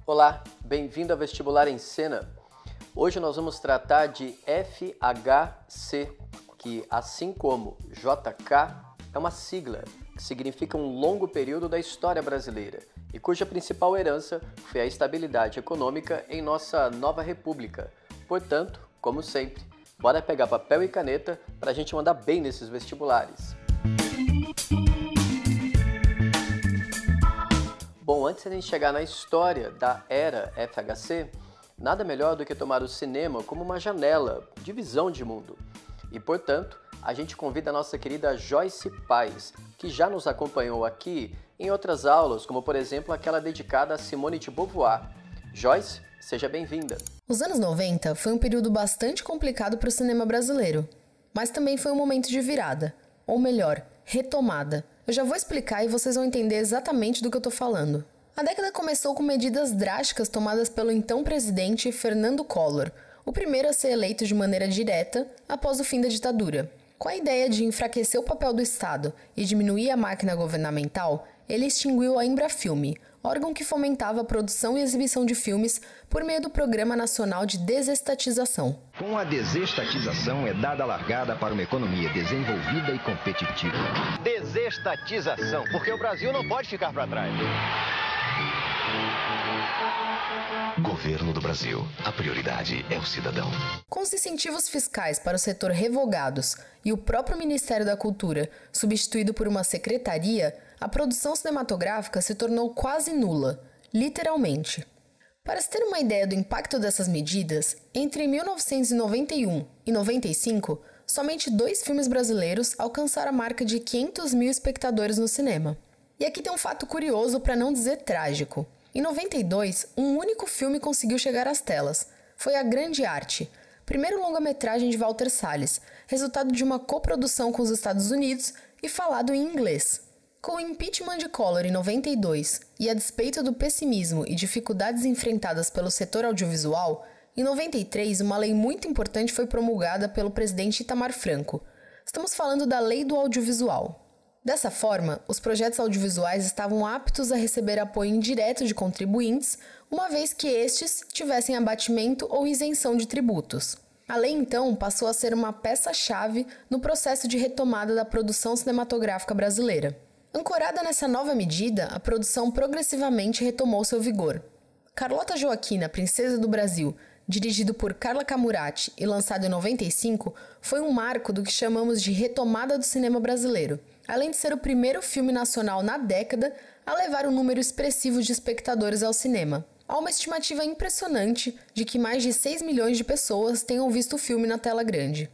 Olá, bem-vindo ao Vestibular em Cena. Hoje nós vamos tratar de FHC, que assim como JK é uma sigla que significa um longo período da história brasileira e cuja principal herança foi a estabilidade econômica em nossa nova república. Portanto, como sempre, bora pegar papel e caneta para a gente mandar bem nesses vestibulares. Bom, antes de a gente chegar na história da era FHC, nada melhor do que tomar o cinema como uma janela de visão de mundo. E, portanto, a gente convida a nossa querida Joyce Pais, que já nos acompanhou aqui em outras aulas, como por exemplo aquela dedicada a Simone de Beauvoir. Joyce, seja bem-vinda. Os anos 90 foi um período bastante complicado para o cinema brasileiro, mas também foi um momento de virada, ou melhor, retomada. Eu já vou explicar e vocês vão entender exatamente do que eu tô falando. A década começou com medidas drásticas tomadas pelo então presidente Fernando Collor, o primeiro a ser eleito de maneira direta após o fim da ditadura. Com a ideia de enfraquecer o papel do Estado e diminuir a máquina governamental, ele extinguiu a Embrafilme, órgão que fomentava a produção e exibição de filmes por meio do Programa Nacional de Desestatização. Com a desestatização é dada a largada para uma economia desenvolvida e competitiva. Desestatização, porque o Brasil não pode ficar para trás. Governo do Brasil. A prioridade é o cidadão. Com os incentivos fiscais para o setor revogados e o próprio Ministério da Cultura substituído por uma secretaria, a produção cinematográfica se tornou quase nula, literalmente. Para se ter uma ideia do impacto dessas medidas, entre 1991 e 95, somente 2 filmes brasileiros alcançaram a marca de 500 mil espectadores no cinema. E aqui tem um fato curioso, para não dizer trágico. Em 92, um único filme conseguiu chegar às telas. Foi A Grande Arte, primeiro longa-metragem de Walter Salles, resultado de uma coprodução com os Estados Unidos e falado em inglês. Com o impeachment de Collor em 92 e a despeito do pessimismo e dificuldades enfrentadas pelo setor audiovisual, em 93 uma lei muito importante foi promulgada pelo presidente Itamar Franco. Estamos falando da Lei do Audiovisual. Dessa forma, os projetos audiovisuais estavam aptos a receber apoio indireto de contribuintes, uma vez que estes tivessem abatimento ou isenção de tributos. A lei, então, passou a ser uma peça-chave no processo de retomada da produção cinematográfica brasileira. Ancorada nessa nova medida, a produção progressivamente retomou seu vigor. Carlota Joaquina, Princesa do Brasil, dirigido por Carla Camurati e lançado em 95, foi um marco do que chamamos de retomada do cinema brasileiro, além de ser o primeiro filme nacional na década a levar um número expressivo de espectadores ao cinema. Há uma estimativa impressionante de que mais de 6 milhões de pessoas tenham visto o filme na tela grande.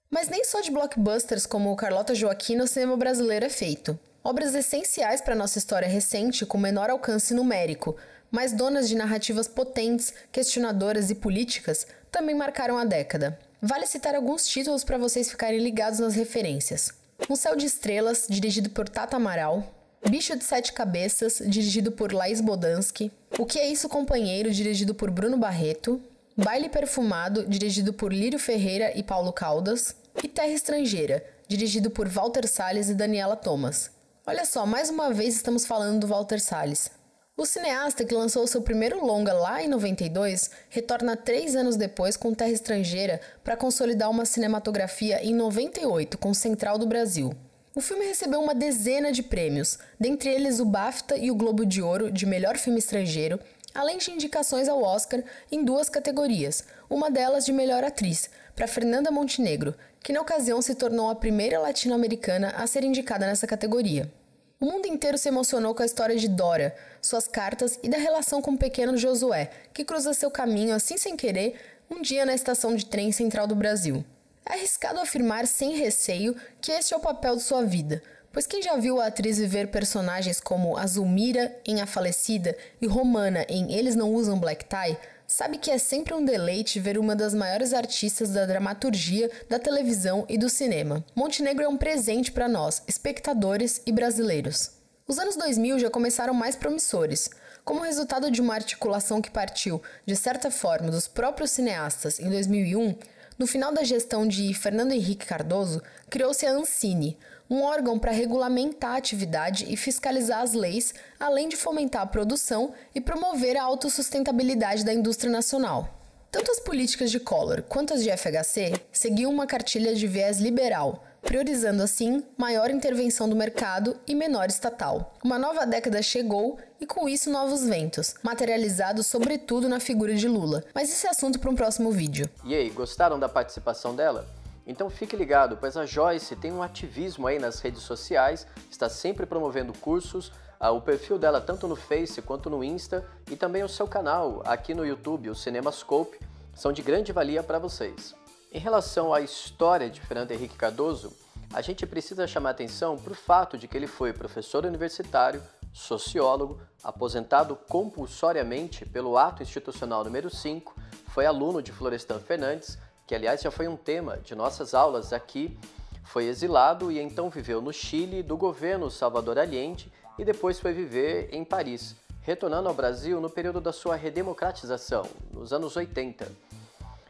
Mas nem só de blockbusters como Carlota Joaquina o cinema brasileiro é feito. Obras essenciais para nossa história recente com menor alcance numérico, mas donas de narrativas potentes, questionadoras e políticas, também marcaram a década. Vale citar alguns títulos para vocês ficarem ligados nas referências. Um Céu de Estrelas, dirigido por Tata Amaral. Bicho de Sete Cabeças, dirigido por Laís Bodansky. O Que é Isso, Companheiro, dirigido por Bruno Barreto. Baile Perfumado, dirigido por Lírio Ferreira e Paulo Caldas. E Terra Estrangeira, dirigido por Walter Salles e Daniela Thomas. Olha só, mais uma vez estamos falando do Walter Salles. O cineasta, que lançou seu primeiro longa lá em 92, retorna 3 anos depois com Terra Estrangeira para consolidar uma cinematografia em 98 com Central do Brasil. O filme recebeu uma dezena de prêmios, dentre eles o BAFTA e o Globo de Ouro de Melhor Filme Estrangeiro, além de indicações ao Oscar em 2 categorias, uma delas de Melhor Atriz, para Fernanda Montenegro, que na ocasião se tornou a primeira latino-americana a ser indicada nessa categoria. O mundo inteiro se emocionou com a história de Dora, suas cartas e da relação com o pequeno Josué, que cruza seu caminho assim sem querer um dia na estação de trem central do Brasil. É arriscado afirmar sem receio que este é o papel de sua vida, pois quem já viu a atriz viver personagens como a Zulmira em A Falecida e Romana em Eles Não Usam Black Tie, sabe que é sempre um deleite ver uma das maiores artistas da dramaturgia, da televisão e do cinema. Montenegro é um presente para nós, espectadores e brasileiros. Os anos 2000 já começaram mais promissores. Como resultado de uma articulação que partiu, de certa forma, dos próprios cineastas em 2001, No final da gestão de Fernando Henrique Cardoso, criou-se a Ancine, um órgão para regulamentar a atividade e fiscalizar as leis, além de fomentar a produção e promover a autossustentabilidade da indústria nacional. Tanto as políticas de Collor quanto as de FHC seguiam uma cartilha de viés liberal, priorizando assim maior intervenção do mercado e menor estatal. Uma nova década chegou e com isso novos ventos, materializados sobretudo na figura de Lula. Mas esse é assunto para um próximo vídeo. E aí, gostaram da participação dela? Então fique ligado, pois a Joyce tem um ativismo aí nas redes sociais, está sempre promovendo cursos, o perfil dela tanto no Face quanto no Insta e também o seu canal aqui no YouTube, o CinemaScope, são de grande valia para vocês. Em relação à história de Fernando Henrique Cardoso, a gente precisa chamar atenção para o fato de que ele foi professor universitário, sociólogo, aposentado compulsoriamente pelo Ato Institucional número 5, foi aluno de Florestan Fernandes, que aliás já foi um tema de nossas aulas aqui, foi exilado e então viveu no Chile do governo Salvador Allende e depois foi viver em Paris, retornando ao Brasil no período da sua redemocratização, nos anos 80.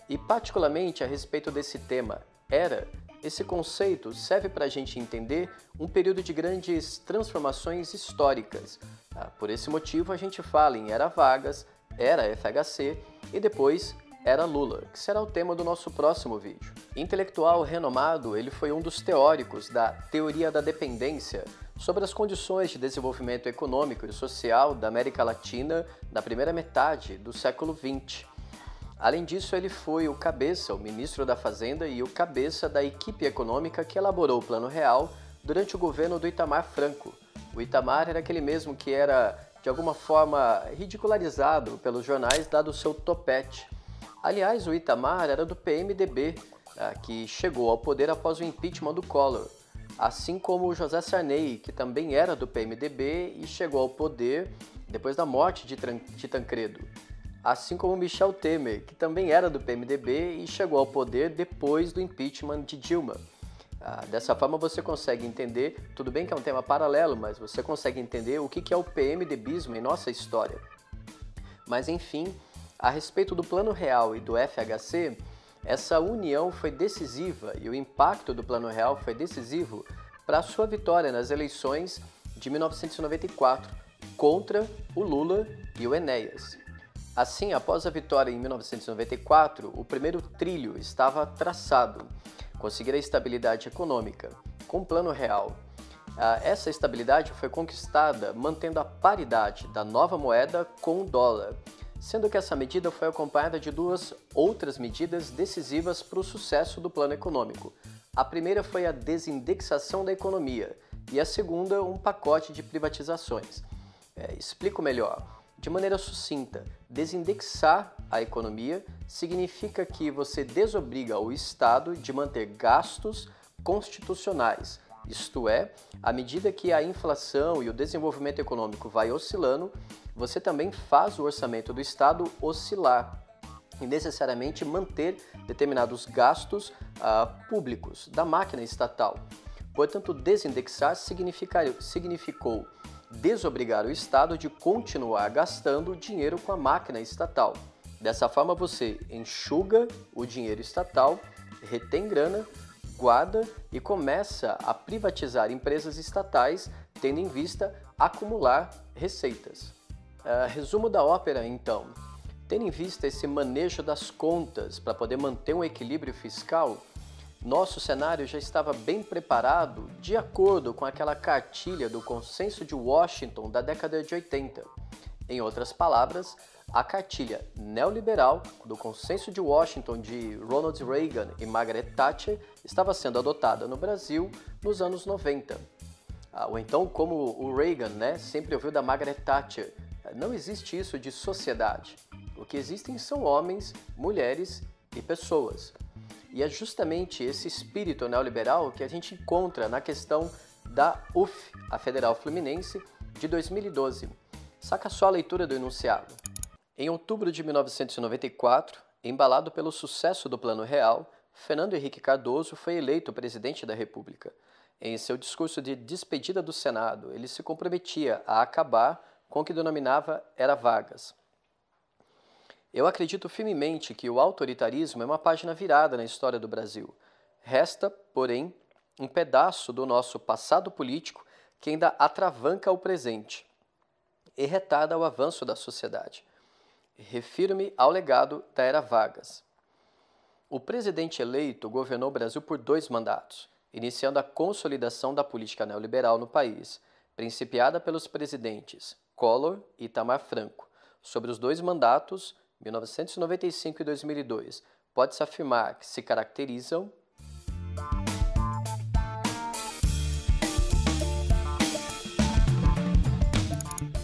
E particularmente a respeito desse tema, esse conceito serve para a gente entender um período de grandes transformações históricas. Por esse motivo a gente fala em Era Vargas, Era FHC e depois Era Lula, que será o tema do nosso próximo vídeo. Intelectual renomado, ele foi um dos teóricos da teoria da dependência sobre as condições de desenvolvimento econômico e social da América Latina na primeira metade do século XX. Além disso, ele foi o ministro da Fazenda e o cabeça da equipe econômica que elaborou o Plano Real durante o governo do Itamar Franco. O Itamar era aquele mesmo que era, de alguma forma, ridicularizado pelos jornais dado o seu topete. Aliás, o Itamar era do PMDB, que chegou ao poder após o impeachment do Collor, assim como o José Sarney, que também era do PMDB e chegou ao poder depois da morte de Tancredo. Assim como Michel Temer, que também era do PMDB e chegou ao poder depois do impeachment de Dilma. Dessa forma você consegue entender, tudo bem que é um tema paralelo, mas você consegue entender o que é o PMDBismo em nossa história. Mas enfim, a respeito do Plano Real e do FHC, essa união foi decisiva e o impacto do Plano Real foi decisivo para a sua vitória nas eleições de 1994 contra o Lula e o Enéas. Assim, após a vitória em 1994, o primeiro trilho estava traçado, conseguir a estabilidade econômica, com o Plano Real. Essa estabilidade foi conquistada mantendo a paridade da nova moeda com o dólar, sendo que essa medida foi acompanhada de duas outras medidas decisivas para o sucesso do plano econômico. A primeira foi a desindexação da economia e a segunda, um pacote de privatizações. Explico melhor. De maneira sucinta, desindexar a economia significa que você desobriga o Estado de manter gastos constitucionais, isto é, à medida que a inflação e o desenvolvimento econômico vai oscilando, você também faz o orçamento do Estado oscilar e necessariamente manter determinados gastos públicos da máquina estatal. Portanto, desindexar significou desobrigar o Estado de continuar gastando dinheiro com a máquina estatal. Dessa forma, você enxuga o dinheiro estatal, retém grana, guarda e começa a privatizar empresas estatais, tendo em vista acumular receitas. Resumo da ópera, então. Tendo em vista esse manejo das contas para poder manter um equilíbrio fiscal, nosso cenário já estava bem preparado de acordo com aquela cartilha do Consenso de Washington da década de 80. Em outras palavras, a cartilha neoliberal do Consenso de Washington de Ronald Reagan e Margaret Thatcher estava sendo adotada no Brasil nos anos 90. Ou então, como o Reagan sempre ouviu da Margaret Thatcher, não existe isso de sociedade. O que existem são homens, mulheres e pessoas. E é justamente esse espírito neoliberal que a gente encontra na questão da UF, a Federal Fluminense, de 2012. Saca só a leitura do enunciado. Em outubro de 1994, embalado pelo sucesso do Plano Real, Fernando Henrique Cardoso foi eleito presidente da República. Em seu discurso de despedida do Senado, ele se comprometia a acabar com o que denominava Era Vargas. Eu acredito firmemente que o autoritarismo é uma página virada na história do Brasil. Resta, porém, um pedaço do nosso passado político que ainda atravanca o presente e retarda o avanço da sociedade. Refiro-me ao legado da era Vargas. O presidente eleito governou o Brasil por 2 mandatos, iniciando a consolidação da política neoliberal no país, principiada pelos presidentes Collor e Itamar Franco. Sobre os 2 mandatos, 1995 e 2002, pode-se afirmar que se caracterizam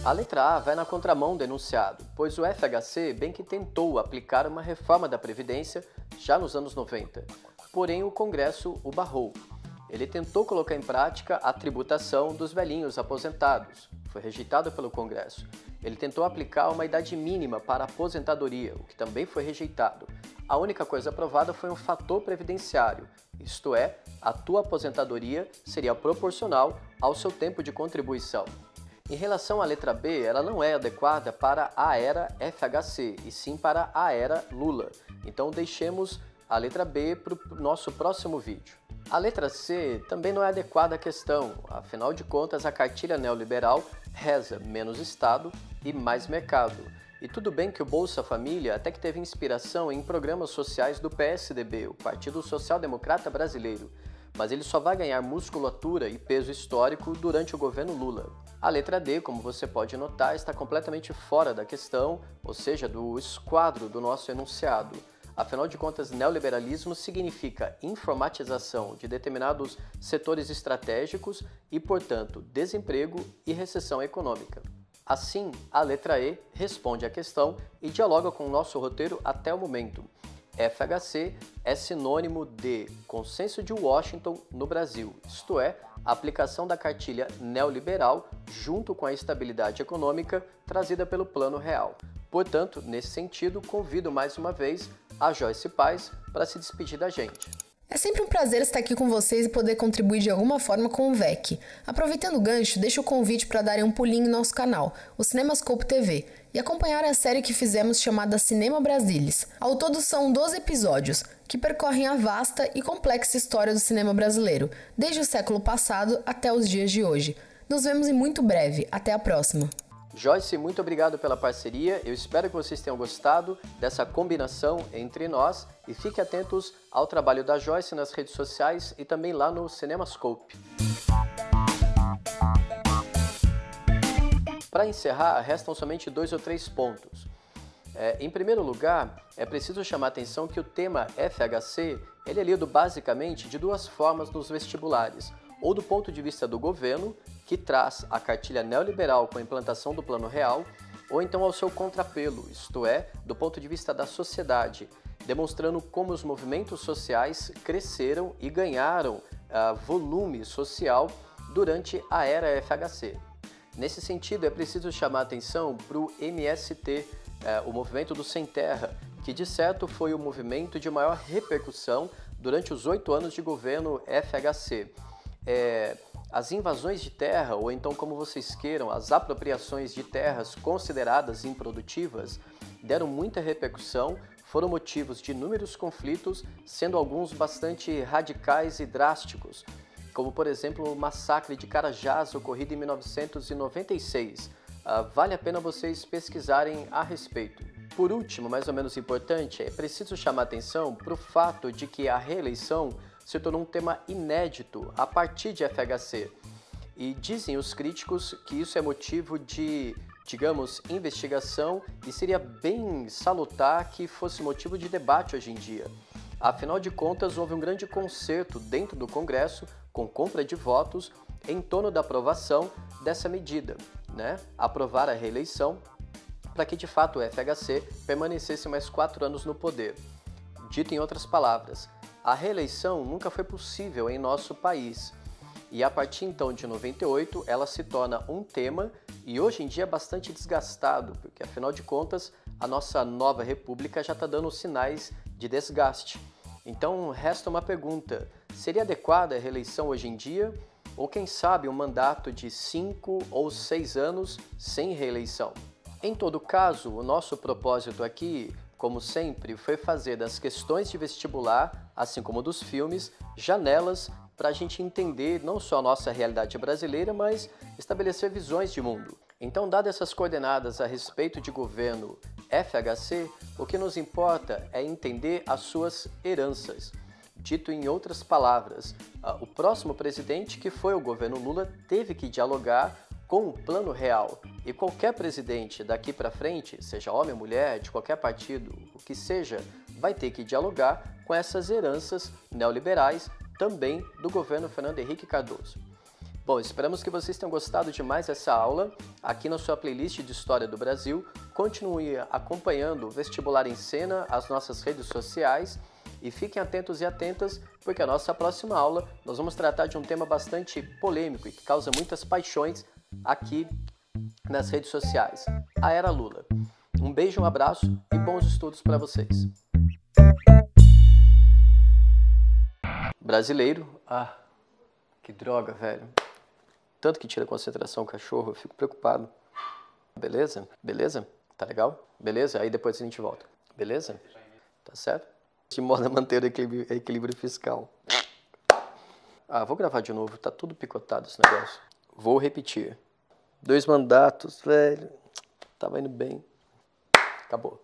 A letra A vai na contramão do enunciado, pois o FHC bem que tentou aplicar uma reforma da Previdência já nos anos 90, porém o Congresso o barrou. Ele tentou colocar em prática a tributação dos velhinhos aposentados, foi rejeitado pelo Congresso. Ele tentou aplicar uma idade mínima para a aposentadoria, o que também foi rejeitado. A única coisa aprovada foi um fator previdenciário, isto é, a tua aposentadoria seria proporcional ao seu tempo de contribuição. Em relação à letra B, ela não é adequada para a era FHC, e sim para a era Lula. Então deixemos a letra B para o nosso próximo vídeo. A letra C também não é adequada à questão, afinal de contas a cartilha neoliberal reza menos Estado e mais mercado. E tudo bem que o Bolsa Família até que teve inspiração em programas sociais do PSDB, o Partido Social Democrata Brasileiro, mas ele só vai ganhar musculatura e peso histórico durante o governo Lula. A letra D, como você pode notar, está completamente fora da questão, ou seja, do esquadro do nosso enunciado. Afinal de contas, neoliberalismo significa informatização de determinados setores estratégicos e, portanto, desemprego e recessão econômica. Assim, a letra E responde à questão e dialoga com o nosso roteiro até o momento. FHC é sinônimo de Consenso de Washington no Brasil, isto é, a aplicação da cartilha neoliberal junto com a estabilidade econômica trazida pelo Plano Real. Portanto, nesse sentido, convido mais uma vez a Joyce Paz para se despedir da gente. É sempre um prazer estar aqui com vocês e poder contribuir de alguma forma com o VEC. Aproveitando o gancho, deixo o convite para darem um pulinho em nosso canal, o Cinemascope TV, e acompanhar a série que fizemos chamada Cinema Brasilis. Ao todo são 12 episódios, que percorrem a vasta e complexa história do cinema brasileiro, desde o século passado até os dias de hoje. Nos vemos em muito breve. Até a próxima! Joyce, muito obrigado pela parceria, eu espero que vocês tenham gostado dessa combinação entre nós e fiquem atentos ao trabalho da Joyce nas redes sociais e também lá no Cinemascope. Para encerrar, restam somente 2 ou 3 pontos. Em primeiro lugar, é preciso chamar a atenção que o tema FHC ele é lido basicamente de 2 formas nos vestibulares, ou do ponto de vista do governo, que traz a cartilha neoliberal com a implantação do Plano Real, ou então ao seu contrapelo, isto é, do ponto de vista da sociedade, demonstrando como os movimentos sociais cresceram e ganharam volume social durante a era FHC. Nesse sentido, é preciso chamar a atenção para o MST, o Movimento do Sem Terra, que de certo foi o movimento de maior repercussão durante os 8 anos de governo FHC. As invasões de terra, ou então como vocês queiram, as apropriações de terras consideradas improdutivas, deram muita repercussão, foram motivos de inúmeros conflitos, sendo alguns bastante radicais e drásticos, como por exemplo o massacre de Carajás ocorrido em 1996. Vale a pena vocês pesquisarem a respeito. Por último, mais ou menos importante, é preciso chamar atenção para o fato de que a reeleição se tornou um tema inédito a partir de FHC. E dizem os críticos que isso é motivo de, digamos, investigação e seria bem salutar que fosse motivo de debate hoje em dia. Afinal de contas, houve um grande concerto dentro do Congresso, com compra de votos, em torno da aprovação dessa medida, aprovar a reeleição para que de fato o FHC permanecesse mais 4 anos no poder. Dito em outras palavras, a reeleição nunca foi possível em nosso país e a partir então de 98 ela se torna um tema e hoje em dia é bastante desgastado, porque afinal de contas a nossa nova república já está dando sinais de desgaste. Então resta uma pergunta, seria adequada a reeleição hoje em dia ou quem sabe um mandato de 5 ou 6 anos sem reeleição? Em todo caso, o nosso propósito aqui, como sempre, foi fazer das questões de vestibular, assim como dos filmes, janelas para a gente entender não só a nossa realidade brasileira, mas estabelecer visões de mundo. Então, dadas essas coordenadas a respeito de governo FHC, o que nos importa é entender as suas heranças. Dito em outras palavras, o próximo presidente, que foi o governo Lula, teve que dialogar com o plano real. E qualquer presidente daqui para frente, seja homem ou mulher, de qualquer partido, o que seja, vai ter que dialogar com essas heranças neoliberais também do governo Fernando Henrique Cardoso. Bom, esperamos que vocês tenham gostado de mais essa aula aqui na sua playlist de História do Brasil. Continue acompanhando o Vestibular em Cena, as nossas redes sociais, e fiquem atentos e atentas, porque a nossa próxima aula nós vamos tratar de um tema bastante polêmico e que causa muitas paixões aqui nas redes sociais, a Era Lula. Um beijo, um abraço e bons estudos para vocês. Brasileiro, que droga, velho. Tanto que tira concentração o cachorro, eu fico preocupado. Beleza? Beleza? Tá legal? Beleza? Aí depois a gente volta. Beleza? Tá certo? De modo a manter o equilíbrio fiscal. Vou gravar de novo, tá tudo picotado esse negócio. Vou repetir. 2 mandatos, velho. Tava indo bem. Acabou.